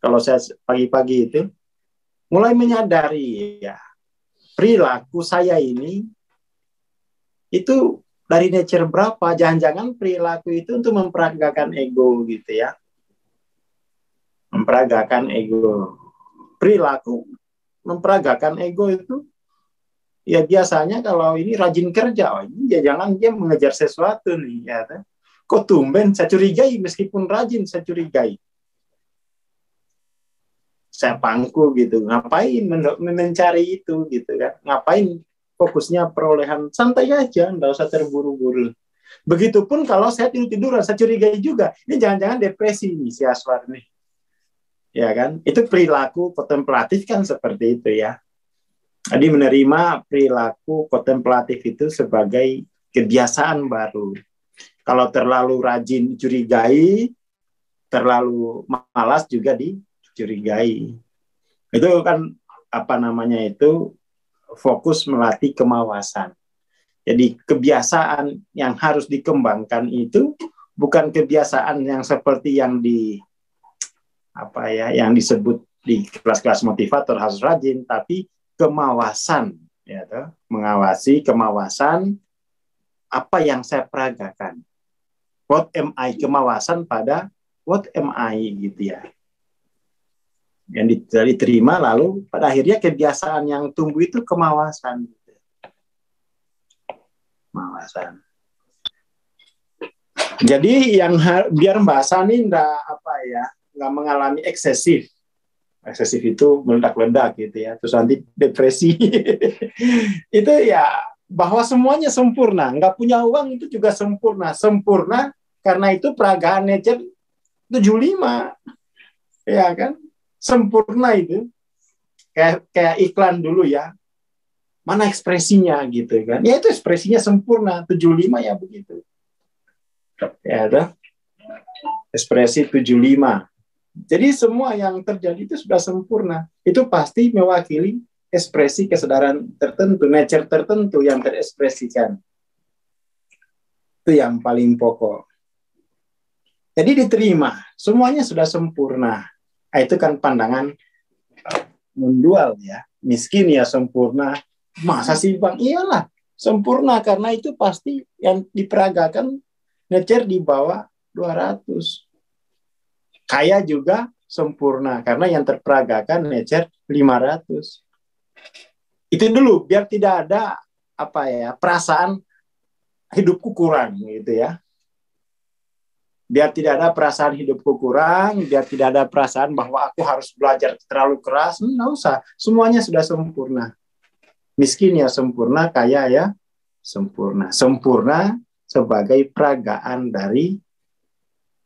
kalau saya pagi-pagi itu mulai menyadari ya, perilaku saya ini itu dari nature berapa? Jangan-jangan perilaku itu untuk memperagakan ego gitu ya. Memperagakan ego. Perilaku memperagakan ego itu ya biasanya kalau ini rajin kerja, ini jangan dia mengejar sesuatu nih ya. Kok tumben saya curigai, meskipun rajin saya curigai. Saya pangku gitu, ngapain mencari itu gitu kan? Ngapain fokusnya perolehan, santai aja, nggak usah terburu-buru. Begitupun kalau saya tidur-tiduran, saya curigai juga, ini jangan-jangan depresi nih si Aswar nih. Ya kan? Itu perilaku kontemplatif kan seperti itu ya. Jadi menerima perilaku kontemplatif itu sebagai kebiasaan baru. Kalau terlalu rajin dicurigai, terlalu malas juga dicurigai. Itu kan fokus melatih kemawasan. Jadi kebiasaan yang harus dikembangkan itu bukan kebiasaan yang seperti yang yang disebut di kelas-kelas motivator harus rajin, tapi kemawasan, ya, mengawasi kemawasan apa yang saya peragakan. What am I? Kemawasan pada what am I gitu ya. Yang diterima lalu pada akhirnya kebiasaan yang tumbuh itu kemawasan. Kemawasan. Jadi yang biar Mbak Sani nggak mengalami eksesif. Eksesif itu meledak-ledak gitu ya. Terus nanti depresi. Itu ya bahwa semuanya sempurna. Nggak punya uang itu juga sempurna. Sempurna karena itu peragaan nature 75. Ya kan? Sempurna itu. Kayak iklan dulu ya. Mana ekspresinya gitu kan. Ya itu ekspresinya sempurna. 75 ya begitu. Ya ada. Ekspresi 75. Jadi semua yang terjadi itu sudah sempurna. Itu pasti mewakili ekspresi kesadaran tertentu, nature tertentu yang terekspresikan. Itu yang paling pokok. Jadi diterima, semuanya sudah sempurna. Nah, itu kan pandangan non-dual ya. Miskin ya sempurna. Masa sih Bang? Iyalah, sempurna karena itu pasti yang diperagakan nature di bawah 200. Kaya juga sempurna, karena yang terperagakan nature 500. Itu dulu, biar tidak ada perasaan hidupku kurang gitu ya. Biar tidak ada perasaan hidupku kurang, biar tidak ada perasaan bahwa aku harus belajar terlalu keras, nggak usah. Semuanya sudah sempurna. Miskin ya sempurna, kaya ya sempurna. Sempurna sebagai peragaan dari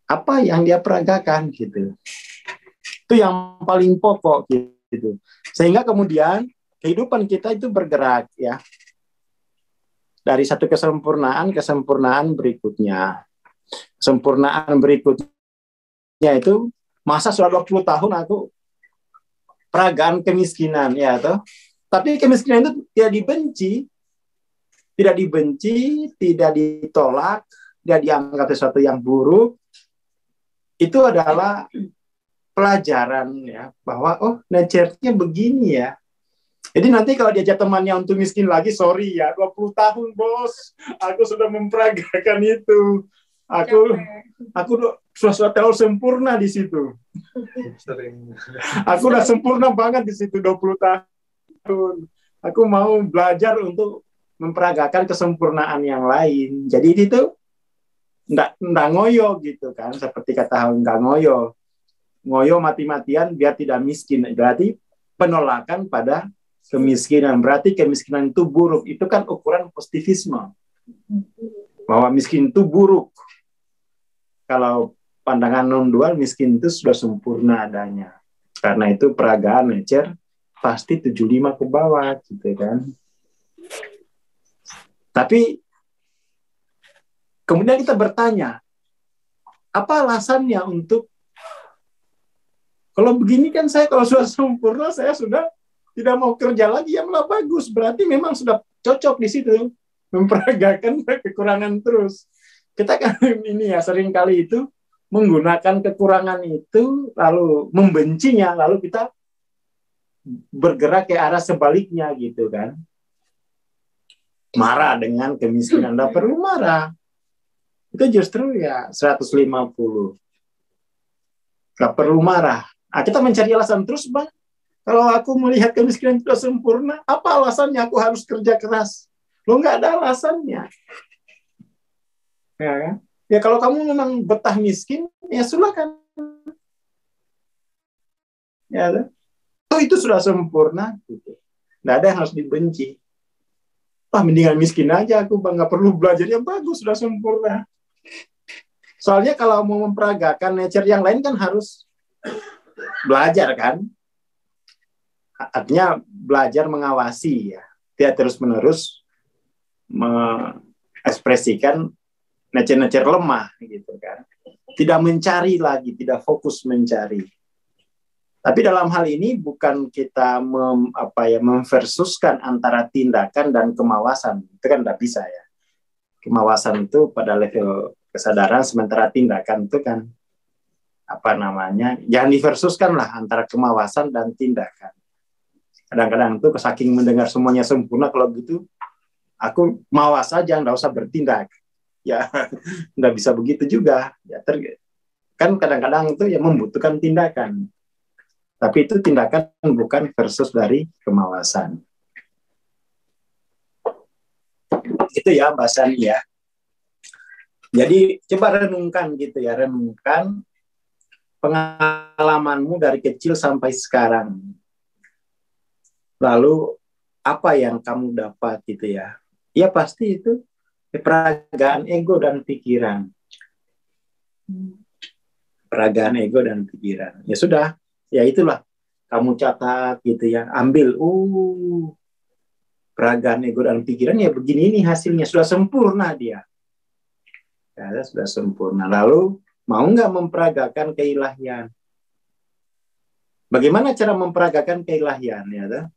apa yang dia peragakan gitu. Itu yang paling pokok gitu. Sehingga kemudian kehidupan kita itu bergerak ya. Dari satu kesempurnaan berikutnya. Kesempurnaan berikutnya itu masa sudah 20 tahun aku peragaan kemiskinan ya toh. Tapi kemiskinan itu tidak dibenci, tidak ditolak, tidak dianggap sesuatu yang buruk. Itu adalah pelajaran ya bahwa oh nature-nya begini ya. Jadi nanti kalau diajak temannya untuk miskin lagi, sorry ya, 20 tahun bos, aku sudah memperagakan itu. Aku sudah terlalu sempurna di situ. Aku udah sempurna banget di situ 20 tahun. Aku mau belajar untuk memperagakan kesempurnaan yang lain. Jadi itu nggak ngoyo gitu kan, seperti kata nggak ngoyo. Ngoyo mati-matian biar tidak miskin. Berarti penolakan pada kemiskinan. Berarti kemiskinan itu buruk. Itu kan ukuran positivisme. Bahwa miskin itu buruk. Kalau pandangan non-dual, miskin itu sudah sempurna adanya. Karena itu peragaan nature pasti 75 ke bawah gitu kan. Tapi kemudian kita bertanya, apa alasannya untuk kalau begini kan saya kalau sudah sempurna saya sudah tidak mau kerja lagi, ya malah bagus. Berarti memang sudah cocok di situ memperagakan kekurangan terus. Kita kan ini ya sering kali itu menggunakan kekurangan itu lalu membencinya, lalu kita bergerak ke arah sebaliknya gitu kan. Marah dengan kemiskinan, tidak perlu marah. Itu justru ya 150. Tidak perlu marah. Kita mencari alasan terus, Bang. Kalau aku melihat kemiskinan sudah sempurna, apa alasannya aku harus kerja keras? Lo nggak ada alasannya. Ya, kan? Ya kalau kamu memang betah miskin, ya silakan. Ya, itu sudah sempurna. Gitu. Nggak ada yang harus dibenci. Mendingan miskin aja aku, Bang. Nggak perlu belajar, yang bagus, sudah sempurna. Soalnya kalau mau memperagakan nature yang lain kan harus belajar kan. Artinya belajar mengawasi ya. Dia terus-menerus mengekspresikan nature-nature lemah gitu kan. Tidak mencari lagi, tidak fokus mencari. Tapi dalam hal ini bukan kita memversuskan antara tindakan dan kemawasan. Itu kan tidak bisa ya. Kemawasan itu pada level kesadaran, sementara tindakan itu kan jangan diversuskan lah antara kemawasan dan tindakan. Kadang-kadang itu saking mendengar semuanya sempurna, kalau gitu aku mawas saja, nggak usah bertindak. Ya, nggak bisa begitu juga. Ya, kan kadang-kadang itu ya membutuhkan tindakan. Tapi itu tindakan bukan versus dari kemawasan. Itu ya bahasan ya. Jadi coba renungkan gitu ya, renungkan pengalamanmu dari kecil sampai sekarang. Lalu apa yang kamu dapat gitu ya. Ya pasti itu peragaan ego dan pikiran. Peragaan ego dan pikiran. Ya sudah, ya itulah. Kamu catat gitu ya, ambil. Peragaan ego dan pikiran ya begini ini hasilnya. Sudah sempurna dia. Ya, sudah sempurna. Lalu mau nggak memperagakan keilahian? Bagaimana cara memperagakan keilahian? Ya,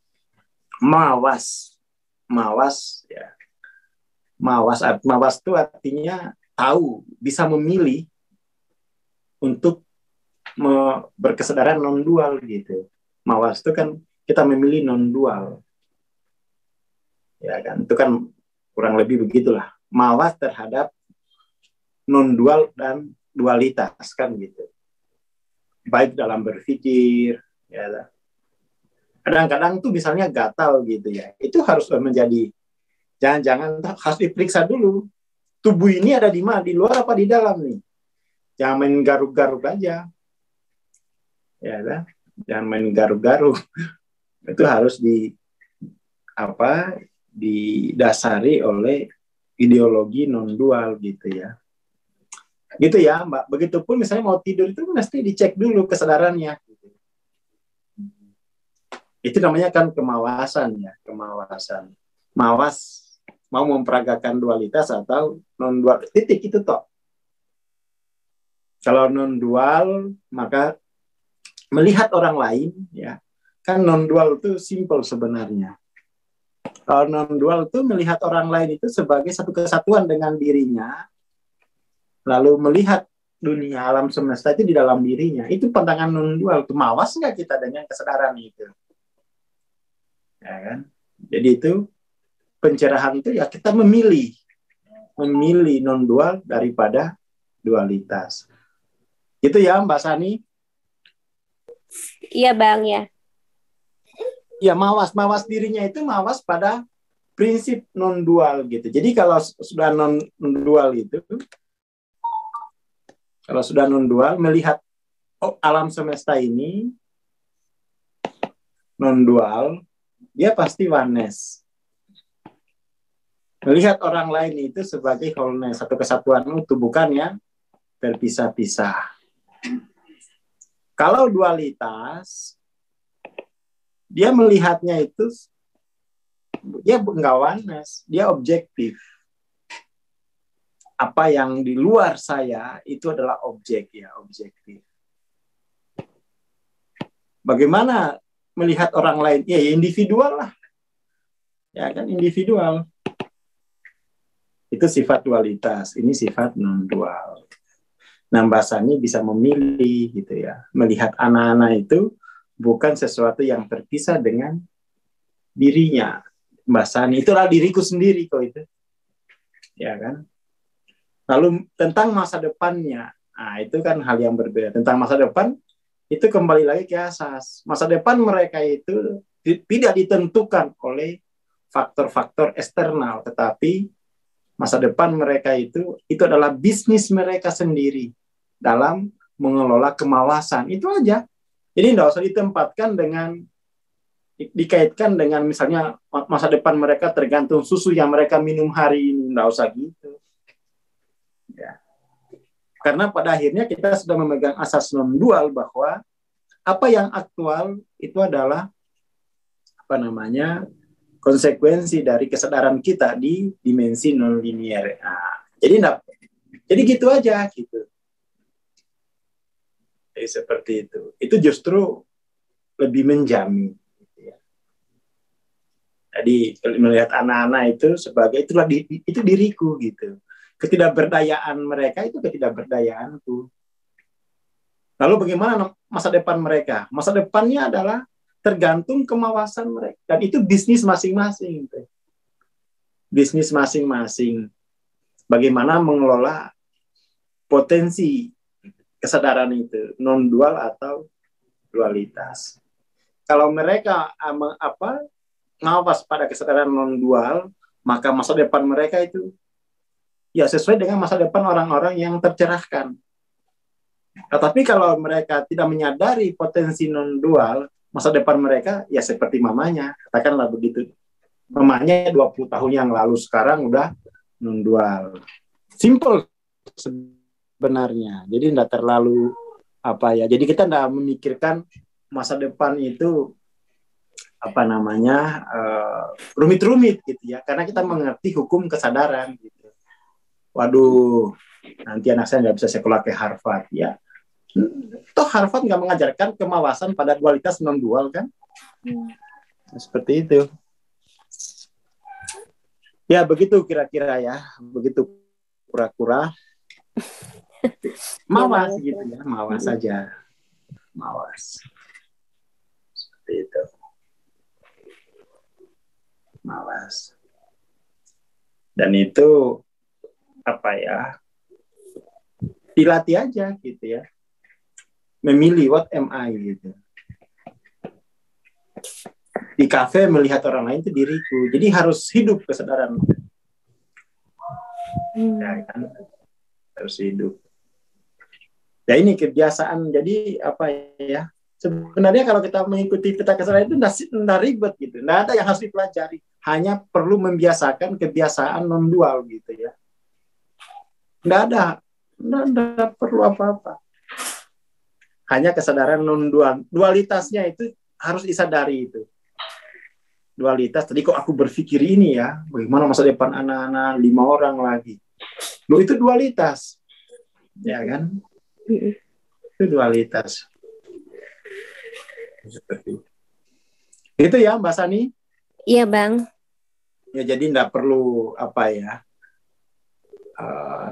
mawas ya. Mawas itu artinya tahu, bisa memilih untuk berkesadaran non-dual gitu. Mawas itu kan kita memilih non-dual. Ya kan, itu kan kurang lebih begitulah. Mawas terhadap non dual dan dualitas kan gitu. Baik dalam berpikir, ya. Kadang-kadang tuh misalnya gatal gitu ya. Itu harus menjadi, jangan-jangan harus diperiksa dulu. Tubuh ini ada di mana? Di luar apa di dalam nih? Jangan main garuk-garuk aja. Ya kan? Jangan main garuk-garuk. Itu harus didasari oleh ideologi non dual gitu ya. Gitu ya, Mbak. Begitupun misalnya mau tidur itu mesti dicek dulu kesadarannya. Itu namanya kan kemawasan ya, kemawasan. Mawas mau memperagakan dualitas atau non dual, titik itu toh. Kalau non dual maka melihat orang lain ya. Kan non dual itu simple sebenarnya. Kalau non dual itu melihat orang lain itu sebagai satu kesatuan dengan dirinya, lalu melihat dunia alam semesta itu di dalam dirinya. Itu pandangan non dual. Itu mawas nggak kita dengan kesadaran itu? Ya kan? Jadi itu pencerahan itu ya kita memilih non dual daripada dualitas. Itu ya Mbak Sani. Iya Bang ya. Ya mawas dirinya itu mawas pada prinsip non dual gitu. Jadi kalau sudah non dual itu, kalau sudah non dual melihat alam semesta ini non dual, dia pasti oneness. Melihat orang lain itu sebagai wholeness, satu kesatuan utuh, bukan yang terpisah-pisah. Kalau dualitas, dia melihatnya itu, dia nggak oneness, dia objektif. Apa yang di luar saya itu adalah objek ya, objektif. Bagaimana melihat orang lain? Ya individual lah, ya kan individual. Itu sifat dualitas, ini sifat non dual. Nah, bahasanya bisa memilih gitu ya. Melihat anak-anak itu bukan sesuatu yang terpisah dengan dirinya. Mbak Sani, itulah diriku sendiri kok itu. Ya kan? Lalu tentang masa depannya. Nah, itu kan hal yang berbeda. Tentang masa depan, itu kembali lagi ke asas. Masa depan mereka itu tidak ditentukan oleh faktor-faktor eksternal, tetapi masa depan mereka itu adalah bisnis mereka sendiri dalam mengelola kemawasan. Itu aja. Jadi tidak usah ditempatkan dikaitkan dengan misalnya masa depan mereka tergantung susu yang mereka minum hari ini. Tidak usah gitu. Ya. Karena pada akhirnya kita sudah memegang asas non-dual bahwa apa yang aktual itu adalah konsekuensi dari kesadaran kita di dimensi non-linear. Nah, jadi gitu aja gitu. Jadi seperti itu. Itu justru lebih menjamin. Gitu ya. Jadi melihat anak-anak itu sebagai itu diriku gitu. Ketidakberdayaan mereka itu ketidakberdayaanku. Lalu bagaimana masa depan mereka? Masa depannya adalah tergantung kemawasan mereka. Dan itu bisnis masing-masing. Gitu. Bisnis masing-masing. Bagaimana mengelola potensi kesadaran itu, non-dual atau dualitas. Kalau mereka ngawas pada kesadaran non-dual, maka masa depan mereka itu ya sesuai dengan masa depan orang-orang yang tercerahkan. Tetapi kalau mereka tidak menyadari potensi non-dual, masa depan mereka ya seperti mamanya, katakanlah begitu. Mamanya 20 tahun yang lalu, sekarang udah non-dual. Simple sebenarnya. Jadi tidak terlalu jadi kita tidak memikirkan masa depan itu rumit-rumit gitu ya, karena kita mengerti hukum kesadaran gitu. Waduh, nanti anak saya nggak bisa sekolah ke Harvard ya. Toh Harvard nggak mengajarkan kemawasan pada dualitas non-dual kan? Seperti itu. Ya begitu kira-kira ya, begitu kura-kura. Mawas gitu ya, mawas saja. Mawas. Seperti itu. Mawas. Dan itu dilatih aja gitu ya. Memilih what am I gitu. Di kafe melihat orang lain itu diriku. Jadi harus hidup kesadaran. Ya kan? Harus hidup. Ya ini kebiasaan. Jadi apa ya? Sebenarnya kalau kita mengikuti peta kesadaran itu tidak ribet gitu. Tidak ada yang harus dipelajari. Hanya perlu membiasakan kebiasaan non-dual gitu ya. Tidak ada. Tidak perlu apa-apa. Hanya kesadaran non-dual. Dualitasnya itu harus disadari itu. Dualitas, tadi kok aku berpikir ini ya, bagaimana masa depan anak-anak 5 orang lagi. Loh itu dualitas. Ya kan? Itu dualitas. Seperti itu ya Mbak Sani? Iya Bang. Ya jadi enggak perlu apa ya,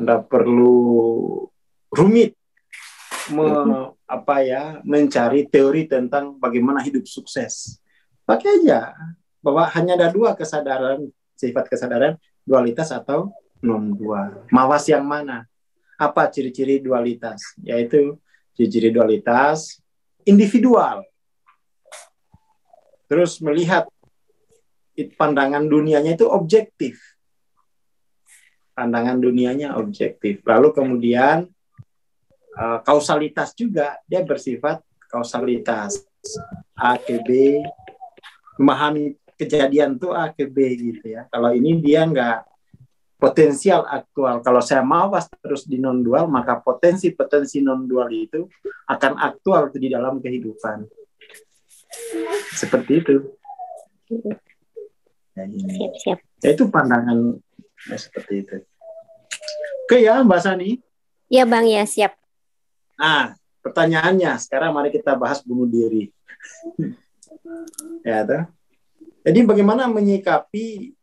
enggak perlu rumit mencari teori tentang bagaimana hidup sukses. Pakai aja bahwa hanya ada 2 kesadaran, sifat kesadaran, dualitas atau non-dual. Mawas yang mana? Apa ciri-ciri dualitas? Yaitu ciri-ciri dualitas individual. Terus melihat pandangan dunianya itu objektif. Pandangan dunianya objektif. Lalu kemudian kausalitas juga, dia bersifat kausalitas. A ke B, memahami kejadian itu A ke B gitu ya. Kalau ini dia enggak potensial aktual. Kalau saya mawas terus di non-dual, maka potensi-potensi non-dual itu akan aktual di dalam kehidupan. Seperti itu. Ya, ini. Siap. Ya, itu pandangan ya, seperti itu. Oke ya Mbak Sani. Ya Bang, ya siap. Nah, pertanyaannya sekarang mari kita bahas bunuh diri. Ya, toh. Jadi bagaimana menyikapi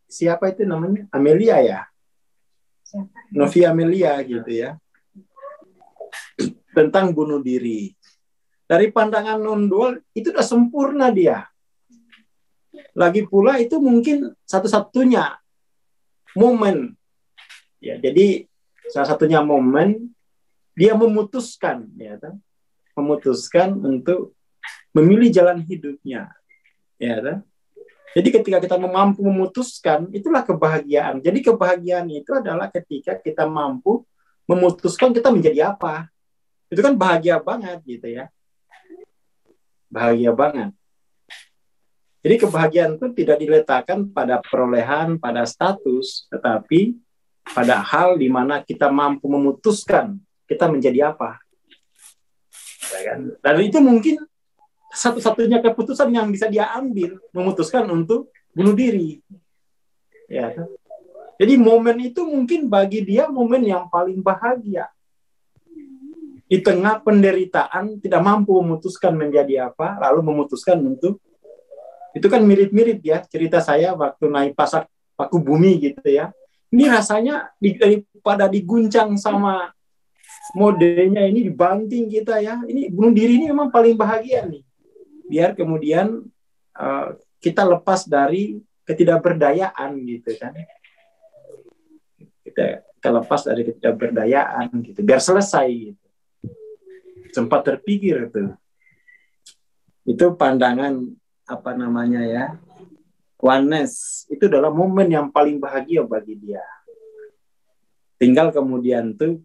siapa itu namanya? Amelia ya? Novia Amelia gitu ya. Tentang bunuh diri. Dari pandangan non-dual itu udah sempurna dia. Lagi pula itu mungkin satu-satunya momen. Ya, jadi salah satunya momen dia memutuskan ya, toh. Memutuskan untuk memilih jalan hidupnya. Ya, toh. Jadi ketika kita mampu memutuskan, itulah kebahagiaan. Jadi kebahagiaan itu adalah ketika kita mampu memutuskan kita menjadi apa. Itu kan bahagia banget gitu ya. Bahagia banget. Jadi kebahagiaan itu tidak diletakkan pada perolehan, pada status, tetapi pada hal di mana kita mampu memutuskan kita menjadi apa. Ya kan? Dan itu mungkin satu-satunya keputusan yang bisa dia ambil, memutuskan untuk bunuh diri. Ya. Jadi momen itu mungkin bagi dia momen yang paling bahagia. Di tengah penderitaan tidak mampu memutuskan menjadi apa, lalu memutuskan untuk, itu kan mirip-mirip ya cerita saya waktu naik paku bumi gitu ya. Ini rasanya daripada diguncang sama modenya ini dibanting kita ya. Ini bunuh diri ini memang paling bahagia nih. Biar kemudian kita lepas dari ketidakberdayaan gitu kan. Kita lepas dari ketidakberdayaan gitu. Biar selesai gitu. Sempat terpikir itu. Itu pandangan apa namanya ya? Oneness. Itu adalah momen yang paling bahagia bagi dia. Tinggal kemudian tuh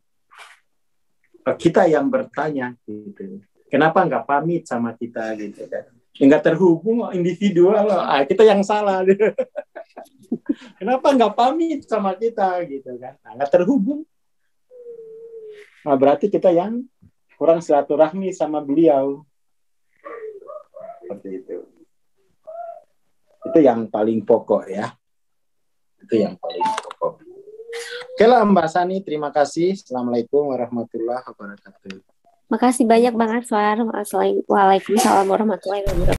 kita yang bertanya gitu. Kenapa nggak pamit sama kita gitu kan? Nggak terhubung individual, kita yang salah. Kenapa nggak pamit sama kita gitu kan? Nggak terhubung. Nah, berarti kita yang kurang silaturahmi sama beliau. Seperti itu. Itu yang paling pokok ya. Itu yang paling pokok. Oke lah Mbak Sani, terima kasih. Assalamualaikum warahmatullahi wabarakatuh. Makasih banyak Bang Aswar. Waalaikumsalam warahmatullahi wabarakatuh.